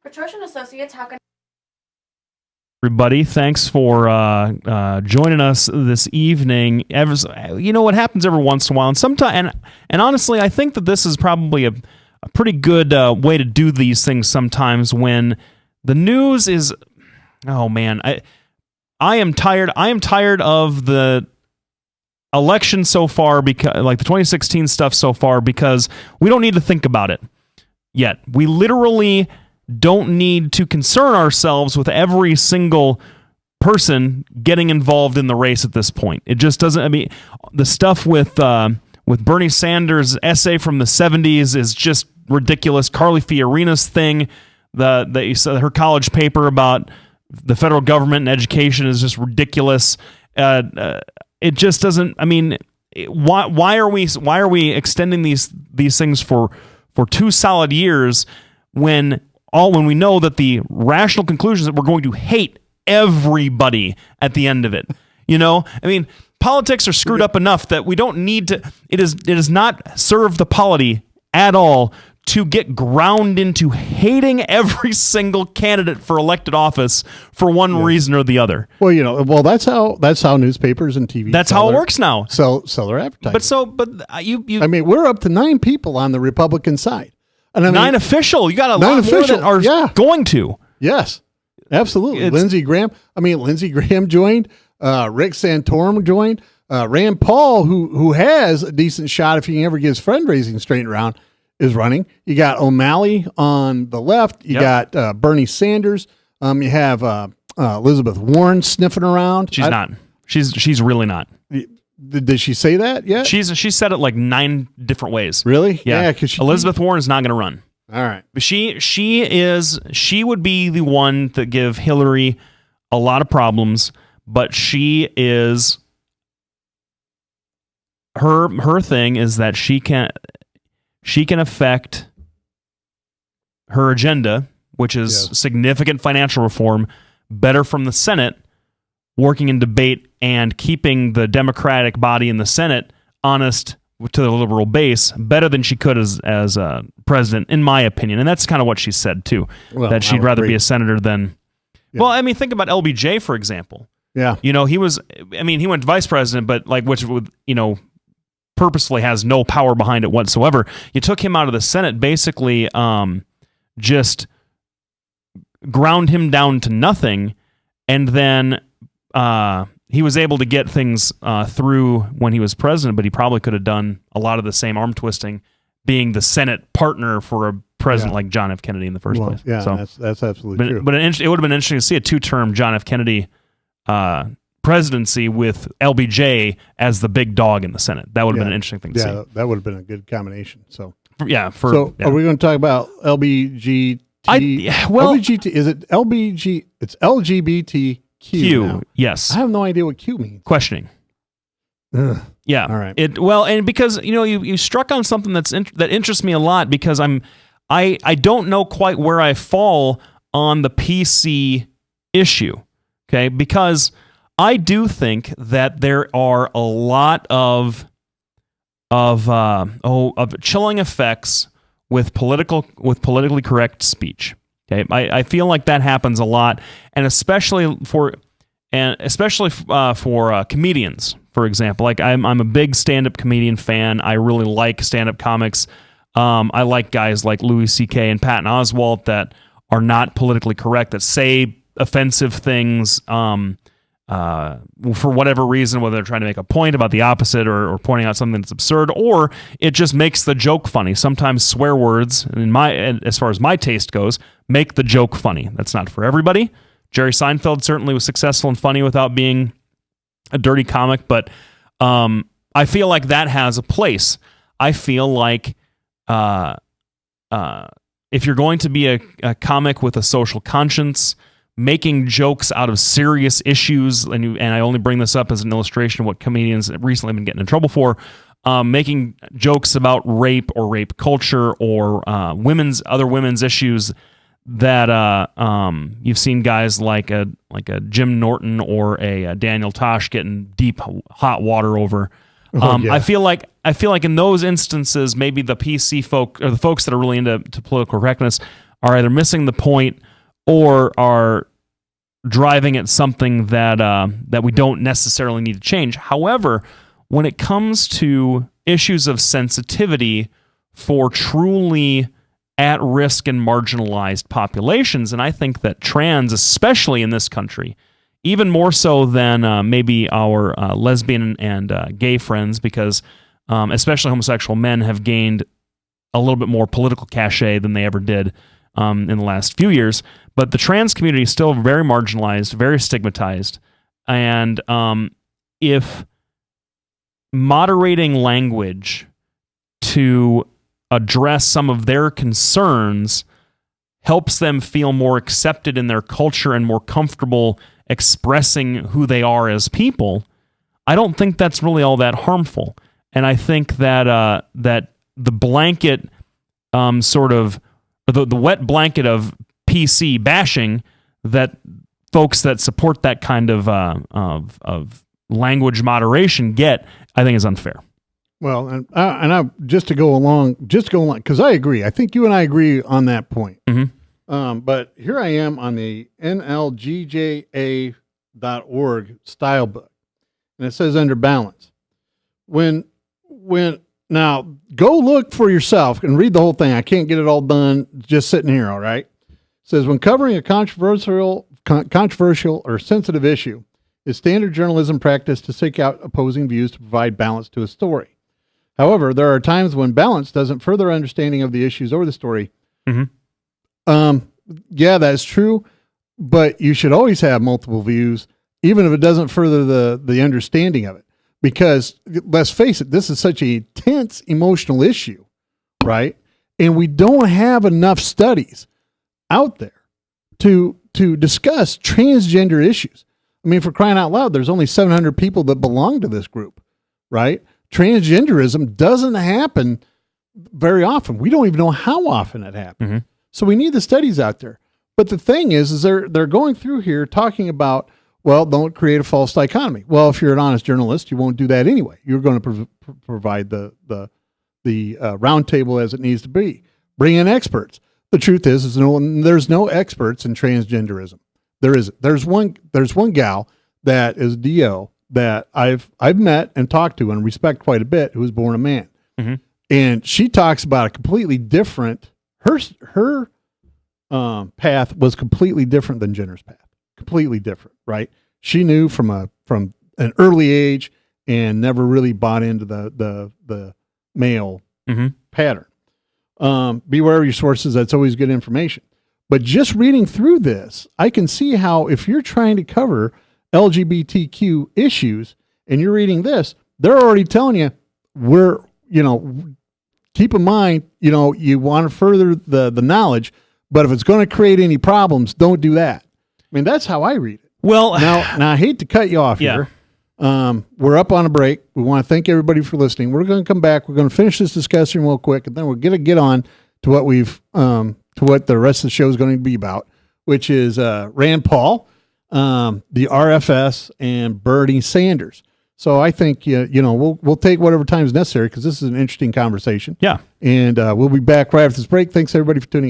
Patricia and Associates, how can everybody? Thanks for joining us this evening. You know what happens every once in a while, and sometimes, and honestly, I think that this is probably a pretty good way to do these things sometimes when the news is. Oh man, I am tired. I am tired of the election so far, because like the 2016 stuff so far, because we don't need to think about it yet. We literally don't need to concern ourselves with every single person getting involved in the race at this point. It just doesn't. I mean, the stuff with Bernie Sanders' essay from the 70s is just ridiculous. Carly Fiorina's thing, her college paper about the federal government and education is just ridiculous. It just doesn't. I mean, why are we extending these things for 2 solid years when we know that the rational conclusion is that we're going to hate everybody at the end of it? You know, I mean, politics are screwed up enough that we don't need to. It does not serve the polity at all to get ground into hating every single candidate for elected office for one reason or the other. Well, you know, that's how newspapers and TV. That's how it works now. Sell their advertising. But you. I mean, we're up to 9 people on the Republican side. And I mean, 9 official. You got a lot more that are going to. Yes, absolutely. Lindsey Graham. Lindsey Graham joined. Rick Santorum joined. Rand Paul, who has a decent shot if he can ever get his fundraising straightened around, is running. You got O'Malley on the left. You got Bernie Sanders. You have Elizabeth Warren sniffing around. She's not. She's really not. Did she say that yet? She said it like 9 different ways. Really? Yeah. Because Elizabeth Warren is not going to run. All right. But she would be the one to give Hillary a lot of problems. But she is her thing is that she can affect her agenda, which is significant financial reform, better from the Senate, working in debate and keeping the Democratic body in the Senate honest to the liberal base better than she could as president, in my opinion. And that's kind of what she said too, that she'd rather be a senator than. Yeah. Well, I mean, think about LBJ, for example. Yeah. You know, he went vice president, but which purposefully has no power behind it whatsoever. You took him out of the Senate, basically just ground him down to nothing, and then he was able to get things through when he was president, but he probably could have done a lot of the same arm twisting being the Senate partner for a president like John F. Kennedy in the first place. Yeah, so, that's absolutely true. But it would have been interesting to see a 2-term John F. Kennedy presidency with LBJ as the big dog in the Senate. That would have been an interesting thing to see. Yeah, that would have been a good combination. So are we going to talk about LBGT? LBGT, is it LBG? It's LGBTQ now. Yes. I have no idea what Q means. Questioning. Ugh. Yeah. All right. And because you struck on something that interests me a lot, because I don't know quite where I fall on the PC issue. Okay, because I do think that there are a lot of chilling effects with politically correct speech. Okay, I feel like that happens a lot, and especially for comedians, for example. Like I'm a big stand-up comedian fan. I really like stand-up comics. I like guys like Louis C.K. and Patton Oswalt that are not politically correct, that say offensive things for whatever reason, whether they're trying to make a point about the opposite or pointing out something that's absurd, or it just makes the joke funny. Sometimes swear words, as far as my taste goes, make the joke funny. That's not for everybody. Jerry Seinfeld certainly was successful and funny without being a dirty comic, but I feel like that has a place. I feel like if you're going to be a comic with a social conscience, making jokes out of serious issues, and I only bring this up as an illustration of what comedians recently have been getting in trouble for, making jokes about rape or rape culture or other women's issues that you've seen guys like a Jim Norton or a Daniel Tosh getting deep hot water over. I feel like in those instances, maybe the PC folk or the folks that are really into political correctness are either missing the point or are driving at something that we don't necessarily need to change. However, when it comes to issues of sensitivity for truly at-risk and marginalized populations, and I think that trans, especially in this country, even more so than maybe our lesbian and gay friends, because especially homosexual men have gained a little bit more political cachet than they ever did in the last few years. But the trans community is still very marginalized, very stigmatized. And if moderating language to address some of their concerns helps them feel more accepted in their culture and more comfortable expressing who they are as people, I don't think that's really all that harmful. And I think that that the blanket sort of the wet blanket of PC bashing that folks that support that kind of language moderation get, I think is unfair. Well, and I just to go along, because I agree. I think you and I agree on that point. Mm-hmm. But here I am on the NLGJA.org style book, and it says under balance. Now go look for yourself and read the whole thing. I can't get it all done just sitting here. All right. It says when covering a controversial or sensitive issue, it's standard journalism practice to seek out opposing views to provide balance to a story. However, there are times when balance doesn't further understanding of the issues or the story. Mm-hmm. Yeah, that's true, but you should always have multiple views, even if it doesn't further the understanding of it. Because let's face it, this is such a tense emotional issue, right? And we don't have enough studies out there to discuss transgender issues. I mean, for crying out loud, there's only 700 people that belong to this group, right? Transgenderism doesn't happen very often. We don't even know how often it happens. Mm-hmm. So we need the studies out there. But the thing is they're going through here talking about, well, don't create a false dichotomy. Well, if you're an honest journalist, you won't do that anyway. You're going to provide the roundtable as it needs to be. Bring in experts. The truth is there's no experts in transgenderism. There isn't. There's one gal that is DO that I've met and talked to and respect quite a bit, who was born a man. Mm-hmm. And she talks about a completely different, her path was completely different than Jenner's path. Completely different, right? She knew from an early age and never really bought into the male mm-hmm. pattern. Beware of your sources. That's always good information. But just reading through this, I can see how if you're trying to cover LGBTQ issues and you're reading this, they're already telling you keep in mind, you want to further the knowledge, but if it's going to create any problems, don't do that. I mean, that's how I read it. Well, now I hate to cut you off here. We're up on a break. We want to thank everybody for listening. We're going to come back. We're going to finish this discussion real quick, and then we're going to get on to what to what the rest of the show is going to be about, which is Rand Paul, the RFS, and Bernie Sanders. So I think we'll take whatever time is necessary because this is an interesting conversation. Yeah, and we'll be back right after this break. Thanks everybody for tuning in.